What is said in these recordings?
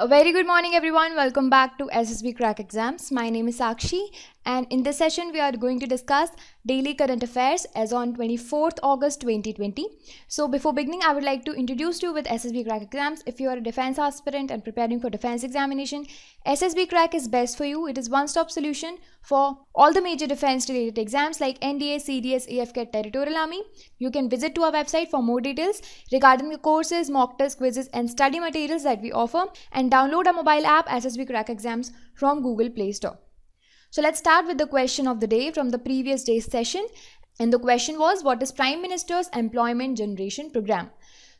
A very good morning, everyone. Welcome back to SSB Crack Exams. My name is Sakshi, and in this session, we are going to discuss daily current affairs as on 24th August 2020. So, before beginning, I would like to introduce you with SSB Crack Exams. If you are a defense aspirant and preparing for defense examination, SSB Crack is best for you. It is one-stop solution for all the major defense-related exams like NDA, CDS, AFCAT, Territorial Army. You can visit to our website for more details regarding the courses, mock tests, quizzes, and study materials that we offer, and download our mobile app SSB Crack Exams from Google Play Store. So let's start with the question of the day from the previous day's session. And the question was, what is Prime Minister's Employment Generation Program?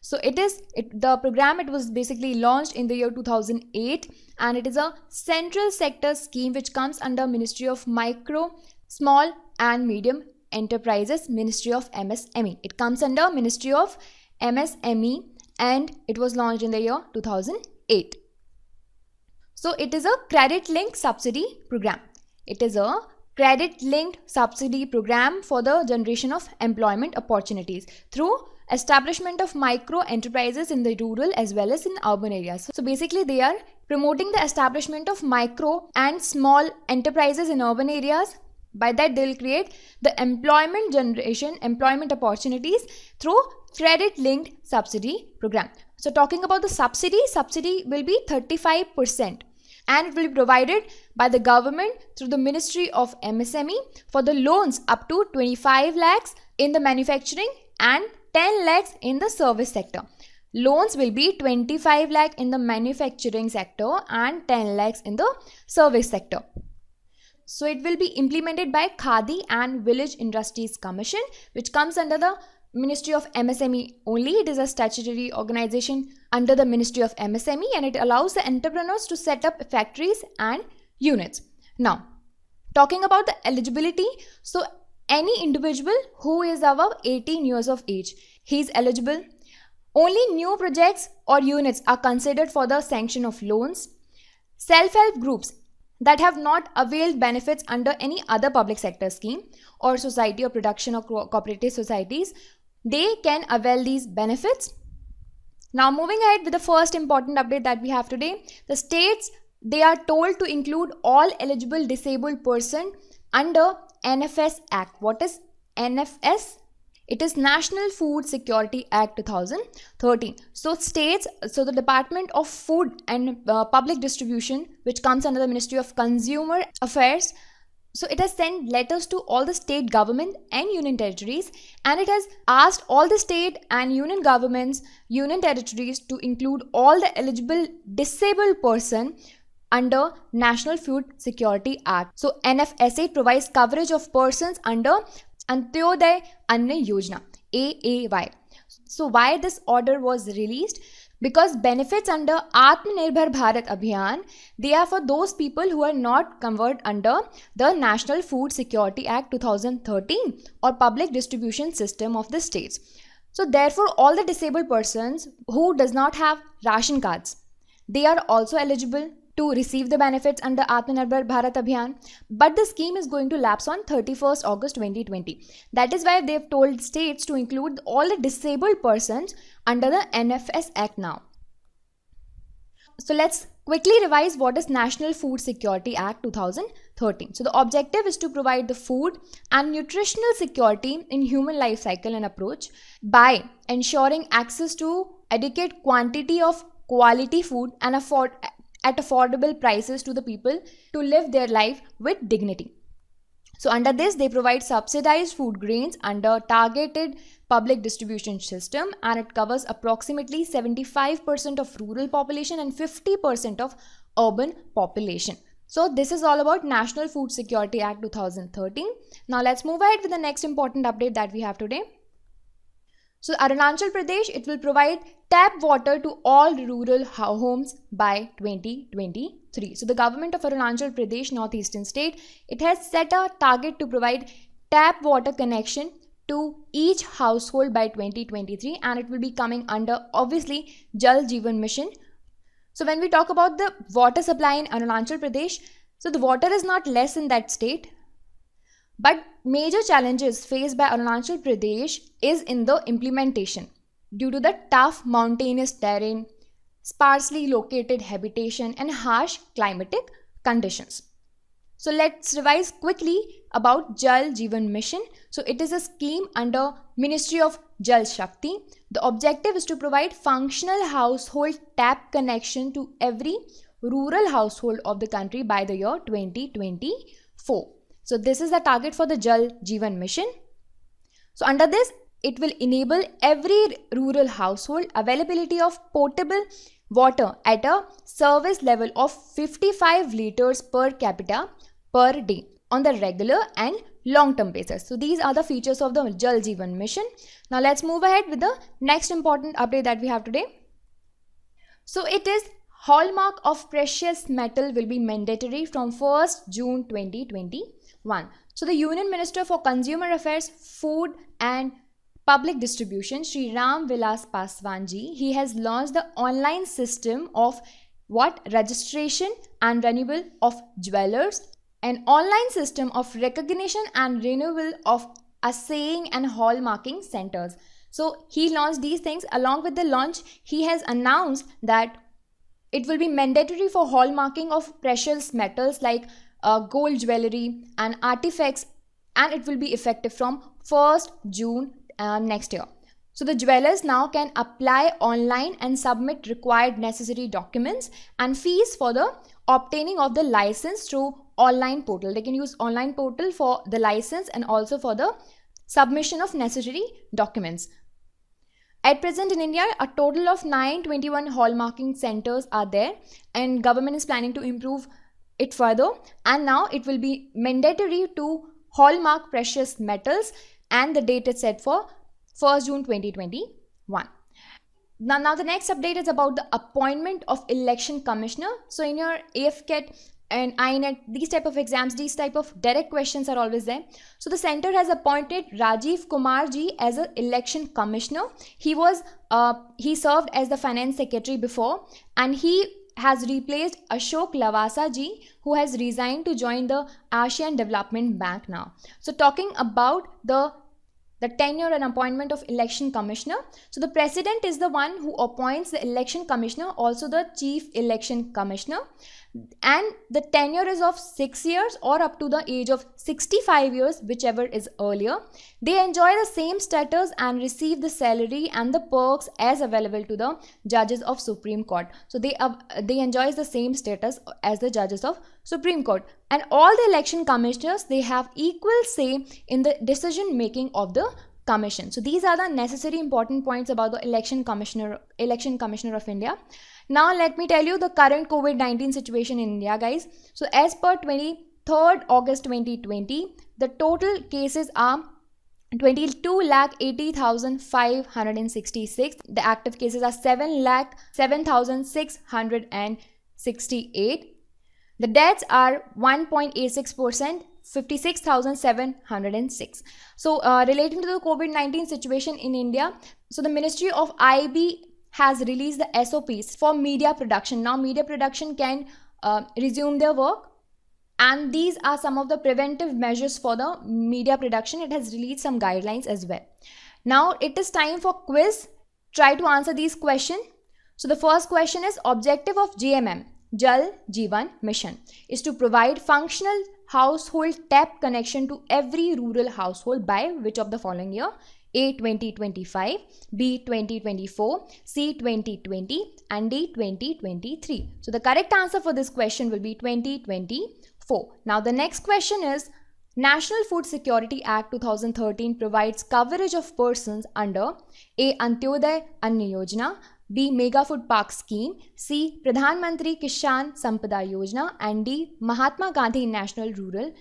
So the program, it was basically launched in the year 2008, and it is a central sector scheme which comes under Ministry of Micro, Small and Medium Enterprises, Ministry of MSME. It comes under Ministry of MSME, and it was launched in the year 2008. So it is a credit-linked subsidy program. It is a credit-linked subsidy program for the generation of employment opportunities through establishment of micro enterprises in the rural as well as in urban areas. So basically, they are promoting the establishment of micro and small enterprises in urban areas. By that, they will create the employment generation, employment opportunities through credit-linked subsidy program. So talking about the subsidy will be 35%. And it will be provided by the government through the Ministry of MSME for the loans up to 25 lakhs in the manufacturing and 10 lakhs in the service sector. Loans will be 25 lakh in the manufacturing sector and 10 lakhs in the service sector. So it will be implemented by Khadi and Village Industries Commission, which comes under the Ministry of MSME only. It is a statutory organization under the Ministry of MSME, and it allows the entrepreneurs to set up factories and units. Now, talking about the eligibility, so any individual who is above 18 years of age, he is eligible. Only new projects or units are considered for the sanction of loans. Self-help groups that have not availed benefits under any other public sector scheme or society or production or cooperative societies, they can avail these benefits. Now moving ahead with the first important update that we have today, the states, they are told to include all eligible disabled person under NFS Act. What is NFS? It is National Food Security Act 2013. So the Department of Food and Public Distribution, which comes under the Ministry of Consumer Affairs, so it has sent letters to all the state government and union territories, and it has asked all the state and union governments, union territories to include all the eligible disabled person under National Food Security Act. So NFSA provides coverage of persons under Antyodaya Anna Yojana, AAY. So why this order was released? Because benefits under Atmanirbhar Bharat Abhiyan, they are for those people who are not covered under the National Food Security Act 2013 or public distribution system of the states. So therefore, all the disabled persons who does not have ration cards, they are also eligible to receive the benefits under Atmanirbhar Bharat Abhiyan, but the scheme is going to lapse on 31st August 2020. That is why they have told states to include all the disabled persons under the NFS Act now. So let's quickly revise what is National Food Security Act 2013. So the objective is to provide the food and nutritional security in human life cycle and approach by ensuring access to adequate quantity of quality food and at affordable prices to the people to live their life with dignity. So under this, they provide subsidized food grains under targeted public distribution system, and it covers approximately 75% of rural population and 50% of urban population. So this is all about National Food Security Act 2013. Now let's move ahead with the next important update that we have today. So Arunachal Pradesh, it will provide tap water to all rural homes by 2023. So the government of Arunachal Pradesh, northeastern state, it has set a target to provide tap water connection to each household by 2023, and it will be coming under obviously Jal Jeevan Mission. So when we talk about the water supply in Arunachal Pradesh, so the water is not less in that state. But major challenges faced by Arunachal Pradesh is in the implementation due to the tough mountainous terrain, sparsely located habitation, and harsh climatic conditions. So let's revise quickly about Jal Jeevan Mission. So it is a scheme under Ministry of Jal Shakti. The objective is to provide functional household tap connection to every rural household of the country by the year 2024. So this is the target for the Jal Jeevan Mission. So under this, it will enable every rural household availability of potable water at a service level of 55 liters per capita per day on the regular and long-term basis. So these are the features of the Jal Jeevan Mission. Now let's move ahead with the next important update that we have today. So it is hallmark of precious metal will be mandatory from 1st June 2021. So the Union Minister for Consumer Affairs, Food and Public Distribution, Shri Ram Vilas Paswan ji, he has launched the online system of registration and renewal of jewelers, an online system of recognition and renewal of assaying and hallmarking centers. So he launched these things. Along with the launch, he has announced that it will be mandatory for hallmarking of precious metals like gold jewelry and artifacts, and it will be effective from 1st June next year. So the jewelers now can apply online and submit required necessary documents and fees for the obtaining of the license through online portal. They can use online portal for the license and also for the submission of necessary documents. At present in India, a total of 921 hallmarking centers are there, and government is planning to improve it further, and now it will be mandatory to hallmark precious metals, and the date is set for 1st June 2021. Now the next update is about the appointment of election commissioner. So in your AFCAT and INET, these type of exams, these type of direct questions are always there. So the center has appointed Rajiv Kumar ji as an election commissioner. He served as the finance secretary before, and he has replaced Ashok Lavasa ji, who has resigned to join the Asian Development Bank now. So talking about the tenure and appointment of election commissioner. So the president is the one who appoints the election commissioner, also the chief election commissioner, and the tenure is of 6 years or up to the age of 65 years, whichever is earlier. They enjoy the same status and receive the salary and the perks as available to the judges of Supreme Court. So they enjoy the same status as the judges of Supreme Court. And all the election commissioners, they have equal say in the decision making of the commission. So these are the necessary important points about the election commissioner of India. Now let me tell you the current COVID-19 situation in India, guys. So as per 23rd August 2020, the total cases are 22,80,566. The active cases are 7,07,668. The deaths are 1.86%, 56,706. So relating to the COVID-19 situation in India, so the Ministry of IB has released the SOPs for media production. Now media production can resume their work, and these are some of the preventive measures for the media production. It has released some guidelines as well. Now it is time for quiz. Try to answer these questions. So the first question is, objective of JMM, Jal Jeevan Mission, is to provide functional household tap connection to every rural household by which of the following year? A 2025, B 2024, C 2020 and D 2023. So the correct answer for this question will be 2024. Now the next question is, National Food Security Act 2013 provides coverage of persons under A. Antyodaya Anna Yojana, B. Mega Food Park Scheme, C. Pradhan Mantri Kisan Sampada Yojana, and D. Mahatma Gandhi National Rural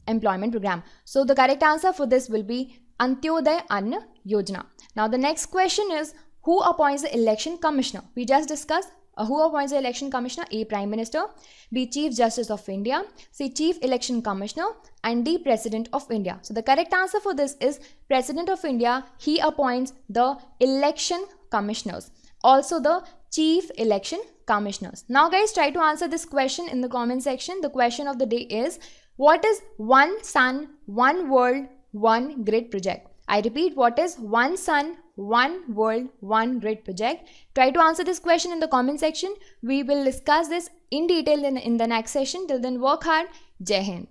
Employment Program. So the correct answer for this will be Antyodaya Anna Yojana. Now the next question is, who appoints the election commissioner? We just discussed who appoints the election commissioner. A. Prime Minister, B. Chief Justice of India, C. Chief Election Commissioner, and D. President of India. So the correct answer for this is President of India. He appoints the election commissioners, also the Chief Election Commissioners. Now guys, try to answer this question in the comment section. The question of the day is, what is One Sun, One World, One Grid project? I repeat, what is One Sun, one world, one grid project? Try to answer this question in the comment section. We will discuss this in detail in the next session. Till then, work hard. Jai Hind.